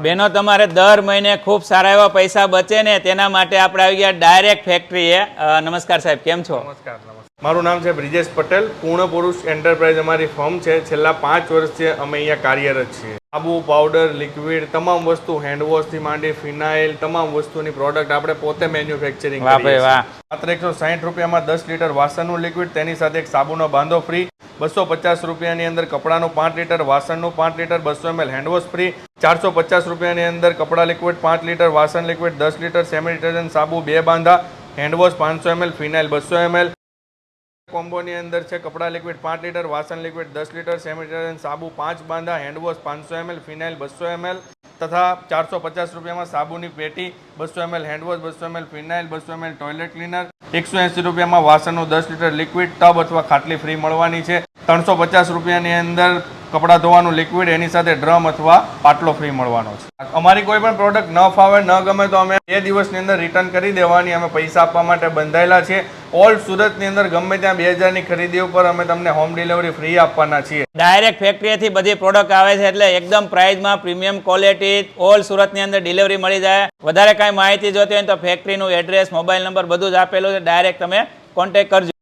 બેનો તમારે દર મહિને ખૂબ સારા એવા પૈસા બચે ને તેના માટે આપણે આવી ગયા ડાયરેક્ટ ફેક્ટરીએ. નમસ્કાર સાહેબ, કેમ છો? નમસ્કાર. મારું નામ છે બ્રિજેશ પટેલ. પૂર્ણ પુરુષ એન્ટરપ્રાઇઝ અમારી ફર્મ છે. છેલ્લા 5 વર્ષથી અમે અહીંયા કાર્યરત છીએ. સાબુ, પાવડર, લિક્વિડ, તમામ વસ્તુ, હેન્ડવોશથી માંડી ફિનાઇલ, તમામ વસ્તુની પ્રોડક્ટ આપણે પોતે મેન્યુફેક્ચરિંગ વાહ કરીએ ભાઈ વાહ. છીએ. માત્ર 160 રૂપિયામાં 10 લીટર વાસણનું લિક્વિડ, તેની સાથે એક સાબુનો બાંધો ફ્રી. 250 રૂપિયાની અંદર કપડાનું 5 લીટર, વાસણનું 5 લીટર, 200 ml હેન્ડવોશ ફ્રી. 450 રૂપિયાની અંદર કપડા લિક્વિડ 5 લીટર, વાસણ લિક્વિડ 10 લીટર, સેમી ડિટર્જન્ટ સાબુ 2 બાંધા, હેન્ડવોશ 500 ml, ફિનાઇલ 200 ml. કોમ્બોની અંદર છે કપડા લિક્વિડ 5 લીટર, વાસણ લિક્વિડ 10 લીટર, સેમી ડિટર્જન્ટ સાબુ 5 બાંધા, હેન્ડવોશ 500 ml, ફિનાઇલ 200 ml તથા 450 રૂપિયામાં સાબુની પેટી, 200 ml handwash, 200 ml phenyl, 200 ml toilet cleaner. 180 રૂપિયામાં વાસણનું 10 લીટર લિક્વિડ ટબ અથવા ખાટલી ફ્રી મળવાની છે. 350 રૂપિયાની અંદર કપડાં ધોવાનું લિક્વિડ, એની સાથે ડ્રમ અથવા પાટલો ફ્રી મળવાનો છે. અમારી કોઈ પણ પ્રોડક્ટ ન ફાવે, ન ગમે તો અમે 2 દિવસની અંદર રિટર્ન કરી દેવાની. અમે પૈસા આપવા માટે બંધાયેલા છે. ઓલ સુરતની અંદર ગમે ત્યાં 2000ની ખરીદી ઉપર અમે તમને હોમ ડિલિવરી ફ્રી આપવાના છીએ. ડાયરેક્ટ ફેક્ટરીએથી બધી પ્રોડક્ટ આવે છે એટલે એકદમ પ્રાઇઝમાં પ્રીમિયમ ક્વોલિટી, ઓલ સુરતની અંદર ડિલિવરી મળી જાય. વધારે કાંઈ માહિતી જોતી હોય તો ફેક્ટરીનું એડ્રેસ, મોબાઈલ નંબર બધું જ આપેલું છે. ડાયરેક્ટ તમે કોન્ટેક્ટ કરજો.